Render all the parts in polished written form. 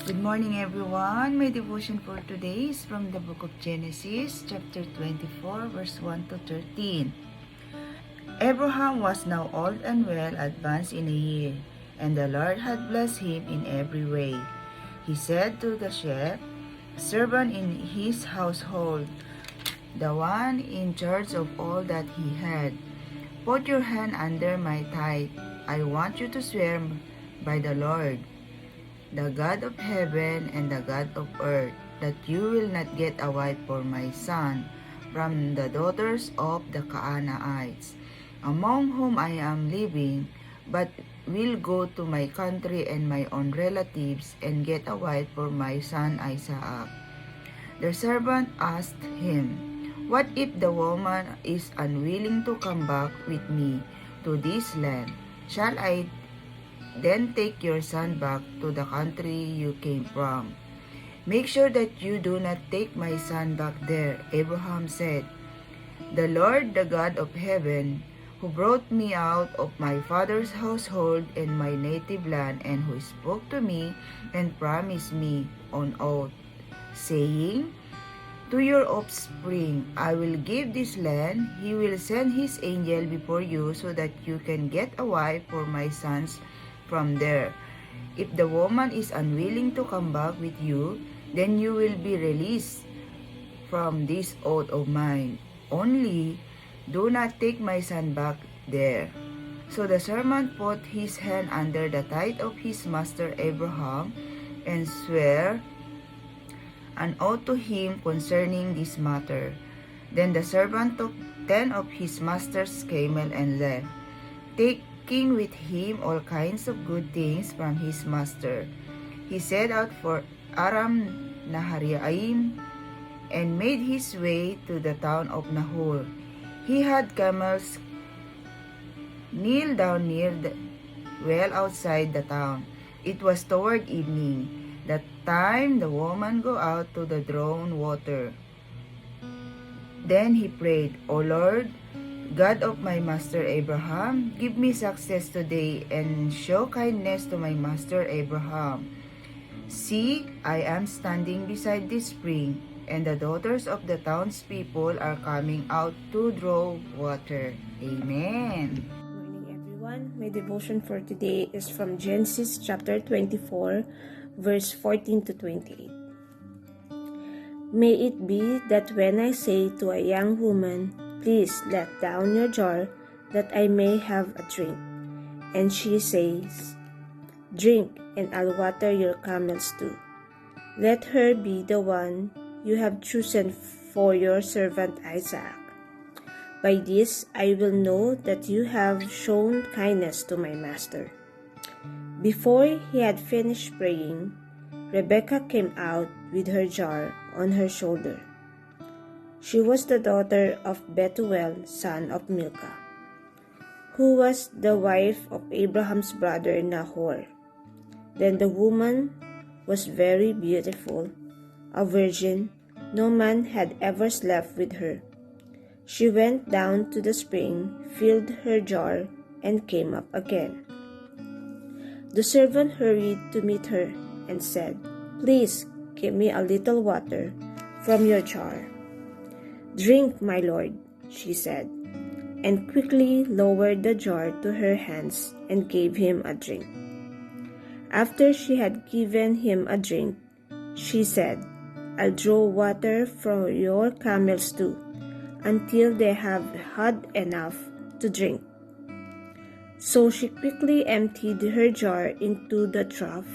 Good morning, everyone. My devotion for today is from the book of Genesis, chapter 24, verse 1 to 13. Abraham was now old and well advanced in a year, and the Lord had blessed him in every way. He said to the chef, servant in his household, the one in charge of all that he had, "Put your hand under my thigh. I want you to swear by the Lord, the God of heaven and the God of earth, that you will not get a wife for my son from the daughters of the Canaanites, among whom I am living, but will go to my country and my own relatives and get a wife for my son Isaac." The servant asked him, "What if the woman is unwilling to come back with me to this land? Shall I then take your son back to the country you came from?" "Make sure that you do not take my son back there," Abraham said. "The Lord, the God of heaven, who brought me out of my father's household and my native land, and who spoke to me and promised me on oath, saying, 'To your offspring I will give this land,' he will send his angel before you so that you can get a wife for my sons from there. If the woman is unwilling to come back with you, then you will be released from this oath of mine. Only do not take my son back there." So the servant put his hand under the thigh of his master Abraham and swore an oath to him concerning this matter. Then the servant took 10 of his master's camel and left, taking with him all kinds of good things from his master. He set out for Aram Naharaim and made his way to the town of Nahor. He had camels kneel down near the well outside the town. It was toward evening, the time the woman go out to the drawn water. Then he prayed, "O Lord, God of my master Abraham, give me success today and show kindness to my master Abraham. See, I am standing beside this spring, and the daughters of the townspeople are coming out to draw water." Amen. Good morning, everyone. My devotion for today is from Genesis chapter 24, verse 14 to 28. "May it be that when I say to a young woman, 'Please let down your jar that I may have a drink,' and she says, 'Drink, and I'll water your camels too,' let her be the one you have chosen for your servant Isaac. By this I will know that you have shown kindness to my master." Before he had finished praying, Rebekah came out with her jar on her shoulder. She was the daughter of Bethuel, son of Milcah, who was the wife of Abraham's brother Nahor. Then the woman was very beautiful, a virgin. No man had ever slept with her. She went down to the spring, filled her jar, and came up again. The servant hurried to meet her and said, "Please give me a little water from your jar." "Drink, my lord," she said, and quickly lowered the jar to her hands and gave him a drink. After she had given him a drink, she said, "I'll draw water for your camels too, until they have had enough to drink." So she quickly emptied her jar into the trough,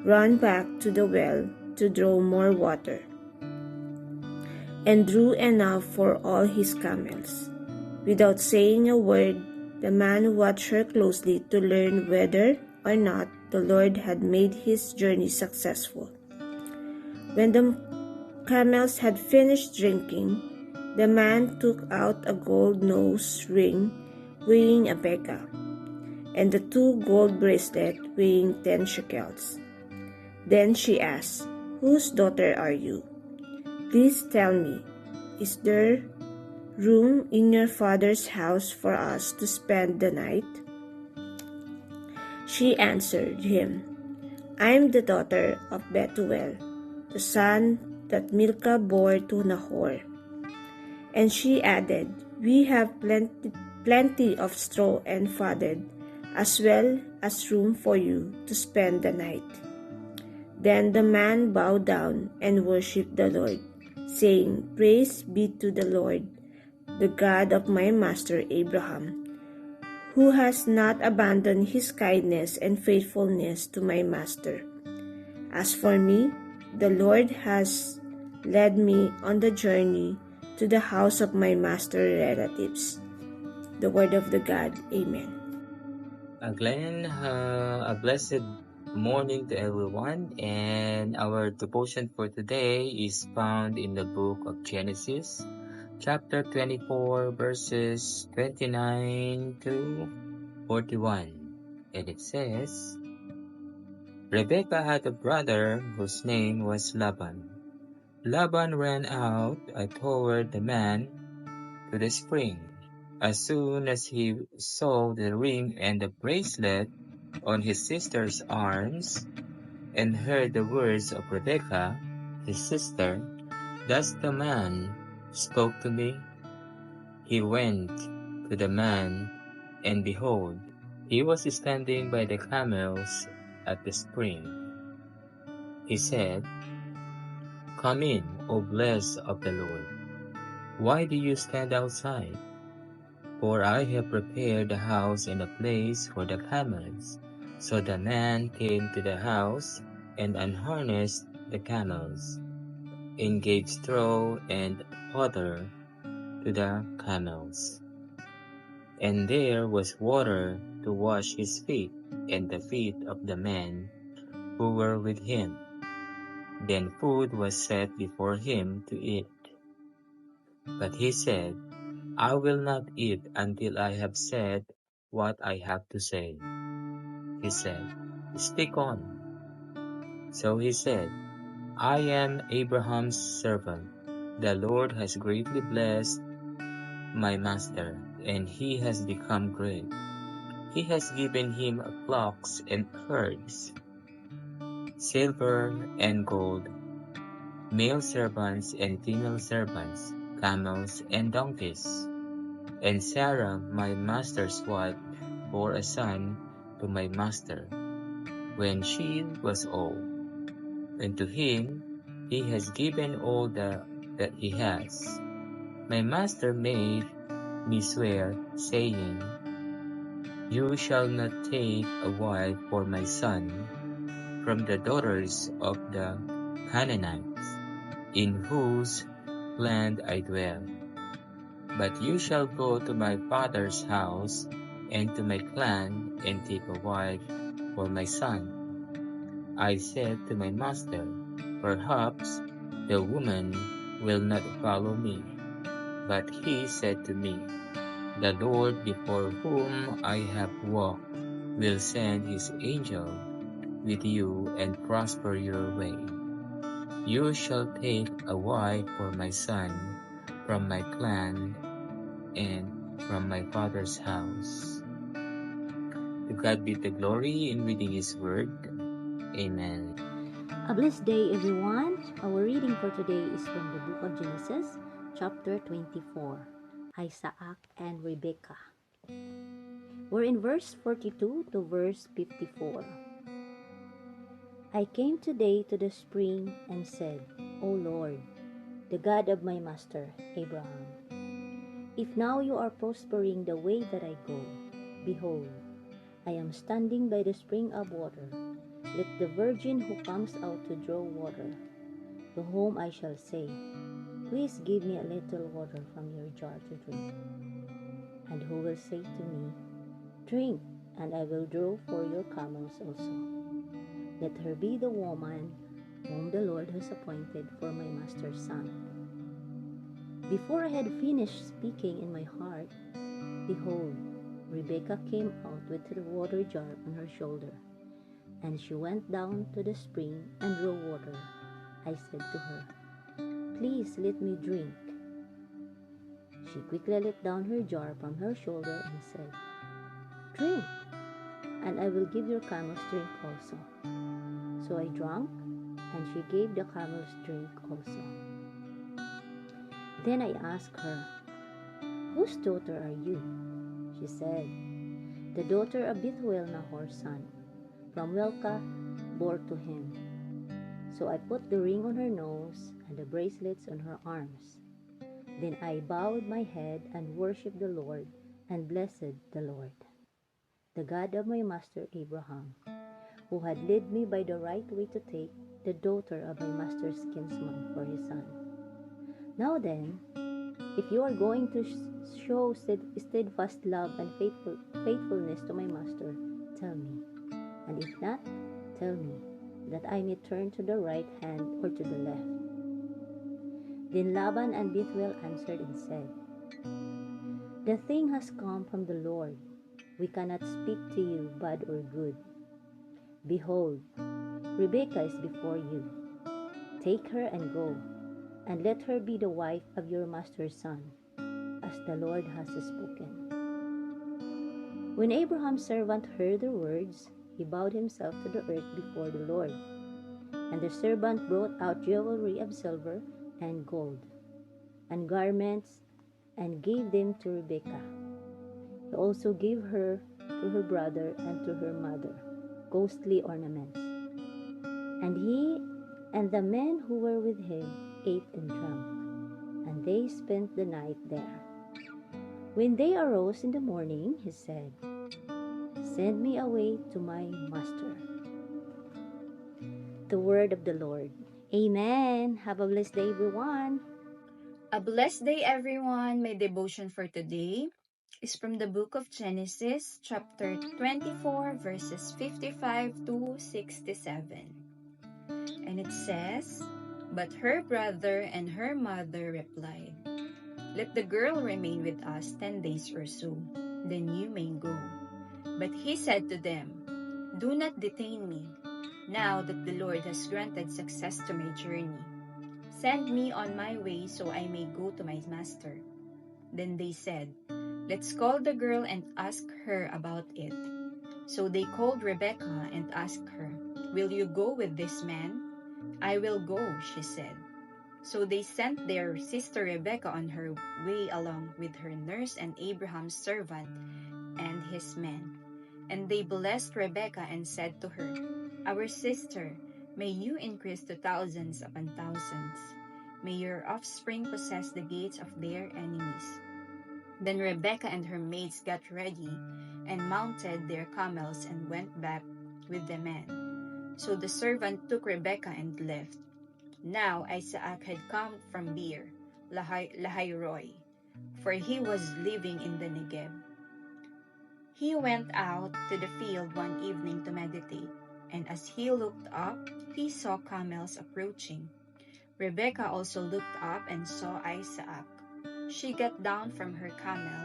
ran back to the well to draw more water, and drew enough for all his camels. Without saying a word, the man watched her closely to learn whether or not the Lord had made his journey successful. When the camels had finished drinking, the man took out a gold nose ring weighing a beka, and the 2 gold bracelets weighing 10 shekels. Then she asked, "Whose daughter are you? Please tell me, is there room in your father's house for us to spend the night?" She answered him, I am the daughter of Bethuel, the son that Milcah bore to Nahor. And she added, We have plenty of straw and fodder, as well as room for you to spend the night. Then the man bowed down and worshipped the Lord, saying, Praise be to the Lord, the God of my master Abraham, who has not abandoned his kindness and faithfulness to my master. As for me, the Lord has led me on the journey to the house of my master relatives. The word of the God. Amen. Again, a blessed morning to everyone, and our devotion for today is found in the book of Genesis, chapter 24, verses 29 to 41. And it says, Rebekah had a brother whose name was Laban. Laban ran out toward the man to the spring. As soon as he saw the ring and the bracelet on his sister's arms, and heard the words of Rebekah, his sister, Thus the man spoke to me. He went to the man, and behold, he was standing by the camels at the spring. He said, Come in, O blessed of the Lord. Why do you stand outside? For I have prepared a house and a place for the camels. So the man came to the house and unharnessed the camels, and gave straw and fodder to the camels. And there was water to wash his feet and the feet of the men who were with him. Then food was set before him to eat. But he said, I will not eat until I have said what I have to say. He said, Speak on. So he said, I am Abraham's servant. The Lord has greatly blessed my master, and he has become great. He has given him flocks and herds, silver and gold, male servants and female servants, camels and donkeys. And Sarah, my master's wife, bore a son to my master when she was old, and to him he has given all that he has. My master made me swear, saying, You shall not take a wife for my son from the daughters of the Canaanites, in whose land I dwell. But you shall go to my father's house and to my clan and take a wife for my son. I said to my master, Perhaps the woman will not follow me. But he said to me, The Lord before whom I have walked will send his angel with you and prosper your way. You shall take a wife for my son from my clan and from my father's house. To God be the glory in reading his word. Amen. A blessed day, everyone. Our reading for today is from the book of Genesis, chapter 24, Isaac and Rebekah. We're in verse 42 to verse 54. I came today to the spring and said, O Lord, the God of my master Abraham, if now you are prospering the way that I go, behold, I am standing by the spring of water. Let the virgin who comes out to draw water, to whom I shall say, Please give me a little water from your jar to drink. And who will say to me, Drink, and I will draw for your camels also. Let her be the woman whom the Lord has appointed for my master's son. Before I had finished speaking in my heart, behold, Rebekah came out with the water jar on her shoulder. And she went down to the spring and drew water. I said to her, Please let me drink. She quickly let down her jar from her shoulder and said, Drink, and I will give your camels drink also. So I drank, and she gave the camels drink also. Then I asked her, "Whose daughter are you?" She said, "The daughter of Bethuel Nahor's son. From Milcah bore to him." So I put the ring on her nose and the bracelets on her arms. Then I bowed my head and worshipped the Lord and blessed the Lord, the God of my master Abraham, who had led me by the right way to take the daughter of my master's kinsman for his son. Now then, if you are going to show steadfast love and faithfulness to my master, tell me. And if not, tell me, that I may turn to the right hand or to the left. Then Laban and Bethuel answered and said, "The thing has come from the Lord. We cannot speak to you bad or good. Behold, Rebekah is before you. Take her and go, and let her be the wife of your master's son, as the Lord has spoken." When Abraham's servant heard the words, he bowed himself to the earth before the Lord. And the servant brought out jewelry of silver and gold, and garments, and gave them to Rebekah. He also gave her to her brother and to her mother costly ornaments. And he and the men who were with him ate and drank, and they spent the night there. When they arose in the morning, he said, "Send me away to my master." The word of the Lord. Amen. Have a blessed day, everyone. A blessed day, everyone. My devotion for today is from the book of Genesis, chapter 24, verses 55 to 67. And it says, "But her brother and her mother replied, 'Let the girl remain with us 10 days or so, then you may go.' But he said to them, 'Do not detain me, now that the Lord has granted success to my journey. Send me on my way so I may go to my master.' Then they said, 'Let's call the girl and ask her about it.' So they called Rebekah and asked her, 'Will you go with this man?' 'I will go,' she said. So they sent their sister Rebekah on her way along with her nurse and Abraham's servant and his men. And they blessed Rebekah and said to her, 'Our sister, may you increase to thousands upon thousands. May your offspring possess the gates of their enemies.' Then Rebekah and her maids got ready and mounted their camels and went back with the men. So the servant took Rebekah and left. Now Isaac had come from Beer, Lahairoi, for he was living in the Negeb. He went out to the field one evening to meditate, and as he looked up, he saw camels approaching. Rebekah also looked up and saw Isaac. She got down from her camel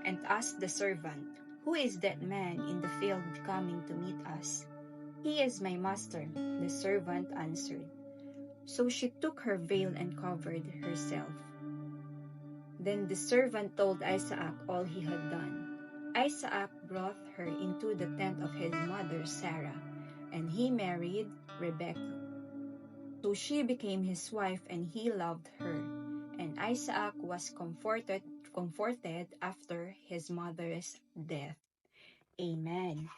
and asked the servant, 'Who is that man in the field coming to meet us?' 'He is my master,' the servant answered. So she took her veil and covered herself. Then the servant told Isaac all he had done. Isaac brought her into the tent of his mother Sarah, and he married Rebekah. So she became his wife, and he loved her. And Isaac was comforted after his mother's death. Amen.